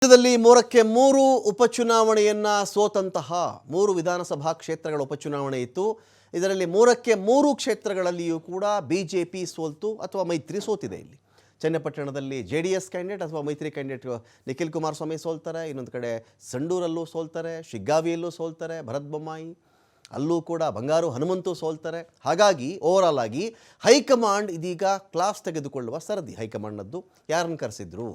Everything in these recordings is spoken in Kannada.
ರಾಜ್ಯದಲ್ಲಿ 3ಕ್ಕೆ 3 ಉಪಚುನಾವಣೆಯನ್ನ ಸೋತಂತಹ 3 ವಿಧಾನಸಭಾ ಕ್ಷೇತ್ರಗಳ ಉಪಚುನಾವಣೆ ಇತ್ತು. ಇದರಲ್ಲಿ 3ಕ್ಕೆ 3 ಕ್ಷೇತ್ರಗಳಲ್ಲಿಯೂ ಕೂಡ ಬಿಜೆಪಿ ಸೋಲ್ತು ಅಥವಾ ಮೈತ್ರಿ ಸೋತಿದೆ. ಇಲ್ಲಿ ಚನ್ನಪಟ್ಟಣದಲ್ಲಿ ಜೆಡಿಎಸ್ ಕ್ಯಾಂಡಿಡೇಟ್ ಅಥವಾ ಮೈತ್ರಿ ಕ್ಯಾಂಡಿಡೇಟ್ ನಿಖಿಲ್ ಕುಮಾರಸ್ವಾಮಿ ಸೋಲ್ತಾರೆ, ಇನ್ನೊಂದು ಕಡೆ ಸಂಡೂರಲ್ಲೂ ಸೋಲ್ತಾರೆ, ಶಿಗ್ಗಾವಿಯಲ್ಲೂ ಸೋಲ್ತಾರೆ ಭರತ್ ಬೊಮ್ಮಾಯಿ, ಅಲ್ಲೂ ಕೂಡ ಬಂಗಾರು ಹನುಮಂತು ಸೋಲ್ತಾರೆ. ಹಾಗಾಗಿ ಓವರಾಲ್ ಆಗಿ ಹೈಕಮಾಂಡ್ ಇದೀಗ ಕ್ಲಾಸ್ ತೆಗೆದುಕೊಳ್ಳುವ ಸರದಿ. ಹೈಕಮಾಂಡ್ನದ್ದು ಯಾರನ್ನು ಕರೆಸಿದ್ರು?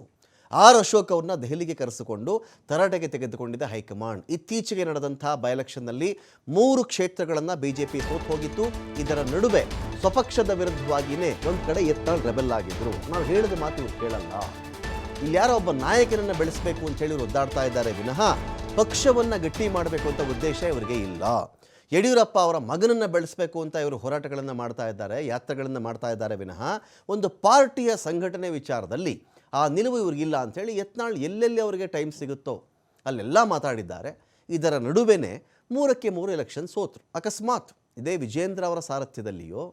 ಆರ್ ಅಶೋಕ್ ಅವ್ರನ್ನ ದೆಹಲಿಗೆ ಕರೆಸಿಕೊಂಡು ತರಾಟೆಗೆ ತೆಗೆದುಕೊಂಡಿದ್ದ ಹೈಕಮಾಂಡ್. ಇತ್ತೀಚೆಗೆ ನಡೆದಂಥ ಬೈ ಎಲೆಕ್ಷನ್ನಲ್ಲಿ 3 ಕ್ಷೇತ್ರಗಳನ್ನು ಬಿಜೆಪಿ ಸೋತು ಹೋಗಿತ್ತು. ಇದರ ನಡುವೆ ಸ್ವಪಕ್ಷದ ವಿರುದ್ಧವಾಗಿಯೇ ಒಂದು ಕಡೆ ಯತ್ನಾಳ್ ರೆಬೆಲ್ ಆಗಿದ್ರು. ನಾವು ಹೇಳಿದ ಮಾತು ಇವ್ರು ಕೇಳಲ್ಲ. ಇಲ್ಲಿ ಯಾರೋ ಒಬ್ಬ ನಾಯಕನನ್ನು ಬೆಳೆಸಬೇಕು ಅಂತ ಹೇಳಿ ಇವರು ಒದ್ದಾಡ್ತಾ ಇದ್ದಾರೆ ವಿನಃ ಪಕ್ಷವನ್ನು ಗಟ್ಟಿ ಮಾಡಬೇಕು ಅಂತ ಉದ್ದೇಶ ಇವರಿಗೆ ಇಲ್ಲ. ಯಡಿಯೂರಪ್ಪ ಅವರ ಮಗನನ್ನು ಬೆಳೆಸಬೇಕು ಅಂತ ಇವರು ಹೋರಾಟಗಳನ್ನು ಮಾಡ್ತಾ ಇದ್ದಾರೆ, ಯಾತ್ರೆಗಳನ್ನು ಮಾಡ್ತಾ ಇದ್ದಾರೆ ವಿನಃ ಒಂದು ಪಾರ್ಟಿಯ ಸಂಘಟನೆ ವಿಚಾರದಲ್ಲಿ ಆ ನಿಲುವು ಇವ್ರಿಗಿಲ್ಲ ಅಂಥೇಳಿ ಯತ್ನಾಳ್ ಎಲ್ಲೆಲ್ಲಿ ಅವರಿಗೆ ಟೈಮ್ ಸಿಗುತ್ತೋ ಅಲ್ಲೆಲ್ಲ ಮಾತಾಡಿದ್ದಾರೆ. ಇದರ ನಡುವೆನೇ 3ಕ್ಕೆ 3 ಎಲೆಕ್ಷನ್ ಸೋತರು. ಅಕಸ್ಮಾತ್ ಇದೇ ವಿಜೇಂದ್ರ ಅವರ ಸಾರಥ್ಯದಲ್ಲಿಯೋ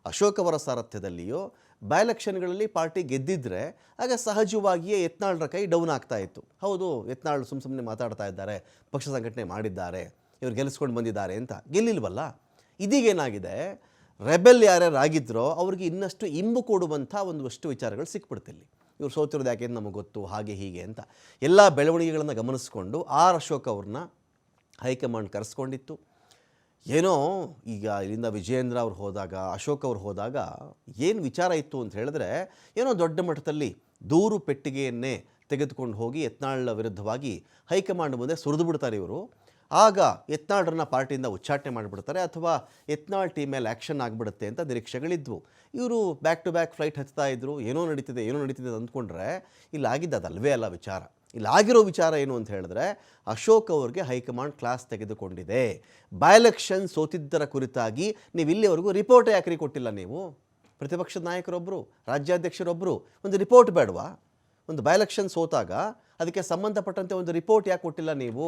ಅಶೋಕ್ ಅವರ ಸಾರಥ್ಯದಲ್ಲಿಯೋ ಬೈ ಎಲೆಕ್ಷನ್ಗಳಲ್ಲಿ ಪಾರ್ಟಿ ಗೆದ್ದಿದ್ರೆ ಆಗ ಸಹಜವಾಗಿಯೇ ಯತ್ನಾಳ್ರ ಕೈ ಡೌನ್ ಆಗ್ತಾ ಇತ್ತು. ಹೌದು, ಯತ್ನಾಳ್ ಸುಮ್ಮನೆ ಮಾತಾಡ್ತಾ ಇದ್ದಾರೆ, ಪಕ್ಷ ಸಂಘಟನೆ ಮಾಡಿದ್ದಾರೆ, ಇವ್ರು ಗೆಲ್ಲಿಸ್ಕೊಂಡು ಬಂದಿದ್ದಾರೆ ಅಂತ. ಗೆಲ್ಲಿಲ್ವಲ್ಲ. ಇದೀಗೇನಾಗಿದೆ, ರೆಬೆಲ್ ಯಾರ್ಯಾರು ಆಗಿದ್ರೋ ಅವ್ರಿಗೆ ಇನ್ನಷ್ಟು ಇಂಬು ಕೊಡುವಂಥ ಒಂದಷ್ಟು ವಿಚಾರಗಳು ಸಿಕ್ಬಿಡ್ತಿಲ್ಲಿ. ಇವ್ರು ಸೋತಿರೋದು ಯಾಕೆ ನಮಗೆ ಗೊತ್ತು, ಹಾಗೆ ಹೀಗೆ ಅಂತ ಎಲ್ಲ ಬೆಳವಣಿಗೆಗಳನ್ನು ಗಮನಿಸ್ಕೊಂಡು ಆರ್ ಅಶೋಕ್ ಅವ್ರನ್ನ ಹೈಕಮಾಂಡ್ ಕರೆಸ್ಕೊಂಡಿತ್ತು. ಏನೋ ಈಗ ಇಲ್ಲಿಂದ ವಿಜಯೇಂದ್ರ ಅವ್ರು ಹೋದಾಗ, ಅಶೋಕ್ ಅವ್ರು ಹೋದಾಗ ಏನು ವಿಚಾರ ಇತ್ತು ಅಂತ ಹೇಳಿದ್ರೆ, ಏನೋ ದೊಡ್ಡ ಮಟ್ಟದಲ್ಲಿ ದೂರು ಪೆಟ್ಟಿಗೆಯನ್ನೇ ತೆಗೆದುಕೊಂಡು ಹೋಗಿ ಯತ್ನಾಳ್ ವಿರುದ್ಧವಾಗಿ ಹೈಕಮಾಂಡ್ ಮುಂದೆ ಸುರಿದು ಬಿಡ್ತಾರೆ ಇವರು. ಆಗ ಯತ್ನಾಳ್ರನ್ನ ಪಾರ್ಟಿಯಿಂದ ಉಚ್ಚಾಟನೆ ಮಾಡಿಬಿಡ್ತಾರೆ ಅಥವಾ ಯತ್ನಾಳ್ ಟೀಮ್ ಮೇಲೆ ಆ್ಯಕ್ಷನ್ ಆಗಿಬಿಡುತ್ತೆ ಅಂತ ನಿರೀಕ್ಷೆಗಳಿದ್ವು. ಇವರು ಬ್ಯಾಕ್ ಟು ಬ್ಯಾಕ್ ಫ್ಲೈಟ್ ಹತ್ತಾ ಇದ್ದರು. ಏನೋ ನಡೀತಿದೆ ಅಂದ್ಕೊಂಡ್ರೆ ಇಲ್ಲಾಗಿದ್ದು ಅದಲ್ವೇ ಅಲ್ಲ ವಿಚಾರ. ಇಲ್ಲಾಗಿರೋ ವಿಚಾರ ಏನು ಅಂತ ಹೇಳಿದ್ರೆ, ಅಶೋಕ್ ಅವ್ರಿಗೆ ಹೈಕಮಾಂಡ್ ಕ್ಲಾಸ್ ತೆಗೆದುಕೊಂಡಿದೆ. ಬೈ ಎಲೆಕ್ಷನ್ ಸೋತಿದ್ದರ ಕುರಿತಾಗಿ ನೀವು ಇಲ್ಲಿವರೆಗೂ ರಿಪೋರ್ಟ್ ಯಾಕ್ರಿ ಕೊಟ್ಟಿಲ್ಲ? ನೀವು ಪ್ರತಿಪಕ್ಷದ ನಾಯಕರೊಬ್ಬರು, ರಾಜ್ಯಾಧ್ಯಕ್ಷರೊಬ್ಬರು ಒಂದು ರಿಪೋರ್ಟ್ ಬೇಡವಾ? ಒಂದು ಬೈ ಎಲೆಕ್ಷನ್ ಸೋತಾಗ ಅದಕ್ಕೆ ಸಂಬಂಧಪಟ್ಟಂತೆ ಒಂದು ರಿಪೋರ್ಟ್ ಯಾಕೆ ಕೊಟ್ಟಿಲ್ಲ ನೀವು?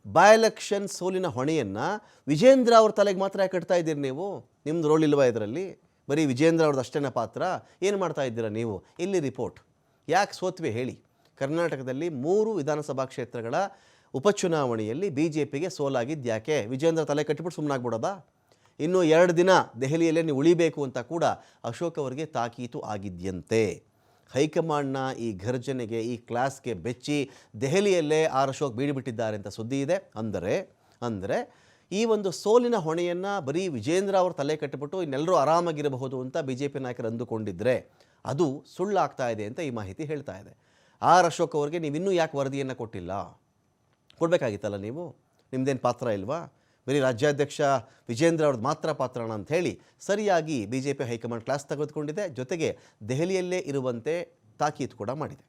ಬೈ ಎಲೆಕ್ಷನ್ ಸೋಲಿನ ಹೊಣೆಯನ್ನು ವಿಜೇಂದ್ರ ಅವ್ರ ತಲೆಗೆ ಮಾತ್ರ ಯಾಕೆ ಕಟ್ತಾ ಇದ್ದೀರಿ ನೀವು? ನಿಮ್ಮದು ರೋಲ್ ಇಲ್ವಾ ಇದರಲ್ಲಿ? ಬರೀ ವಿಜೇಂದ್ರ ಅವ್ರದ್ದು ಅಷ್ಟೇನ ಪಾತ್ರ? ಏನು ಮಾಡ್ತಾ ಇದ್ದೀರಾ ನೀವು? ಇಲ್ಲಿ ರಿಪೋರ್ಟ್ ಯಾಕೆ ಸೋತ್ವೆ ಹೇಳಿ? ಕರ್ನಾಟಕದಲ್ಲಿ 3 ವಿಧಾನಸಭಾ ಕ್ಷೇತ್ರಗಳ ಉಪಚುನಾವಣೆಯಲ್ಲಿ ಬಿ ಜೆ ಪಿಗೆ ಸೋಲಾಗಿದ್ದು ಯಾಕೆ? ವಿಜೇಂದ್ರ ತಲೆ ಕಟ್ಟಿಬಿಟ್ಟು ಸುಮ್ಮನಾಗ್ಬಿಡೋದಾ? ಇನ್ನೂ 2 ದಿನ ದೆಹಲಿಯಲ್ಲೇ ನೀವು ಉಳಿಬೇಕು ಅಂತ ಕೂಡ ಅಶೋಕ್ ಅವರಿಗೆ ತಾಕೀತು ಆಗಿದ್ಯಂತೆ. ಹೈಕಮಾಂಡ್ನ ಈ ಘರ್ಜನೆಗೆ, ಈ ಕ್ಲಾಸ್ಗೆ ಬೆಚ್ಚಿ ದೆಹಲಿಯಲ್ಲೇ ಆರ್ ಅಶೋಕ್ ಬೀಡಿಬಿಟ್ಟಿದ್ದಾರೆ ಅಂತ ಸುದ್ದಿ ಇದೆ. ಅಂದರೆ ಈ ಒಂದು ಸೋಲಿನ ಹೊಣೆಯನ್ನು ಬರೀ ವಿಜೇಂದ್ರ ಅವರು ತಲೆ ಕಟ್ಟಿಬಿಟ್ಟು ಇನ್ನೆಲ್ಲರೂ ಆರಾಮಾಗಿರಬಹುದು ಅಂತ ಬಿ ಜೆ ಪಿ ನಾಯಕರು ಅಂದುಕೊಂಡಿದ್ದರೆ ಅದು ಸುಳ್ಳಾಗ್ತಾ ಇದೆ ಅಂತ ಈ ಮಾಹಿತಿ ಹೇಳ್ತಾ ಇದೆ. ಆರ್ ಅಶೋಕ್ ಅವರಿಗೆ ನೀವಿನ್ನೂ ಯಾಕೆ ವರದಿಯನ್ನು ಕೊಟ್ಟಿಲ್ಲ? ಕೊಡಬೇಕಾಗಿತ್ತಲ್ಲ ನೀವು. ನಿಮ್ಮದೇನು ಪಾತ್ರ ಇಲ್ವಾ? ಬರೀ ರಾಜ್ಯಾಧ್ಯಕ್ಷ ವಿಜೇಂದ್ರ ಅವ್ರದ್ದು ಮಾತ್ರ ಪಾತ್ರಣ ಅಂತ ಹೇಳಿ ಸರಿಯಾಗಿ B J P high command class ತೆಗೆದುಕೊಂಡಿದೆ. ಜೊತೆಗೆ ದೆಹಲಿಯಲ್ಲೇ ಇರುವಂತೆ ತಾಕೀತು ಕೂಡ ಮಾಡಿದೆ.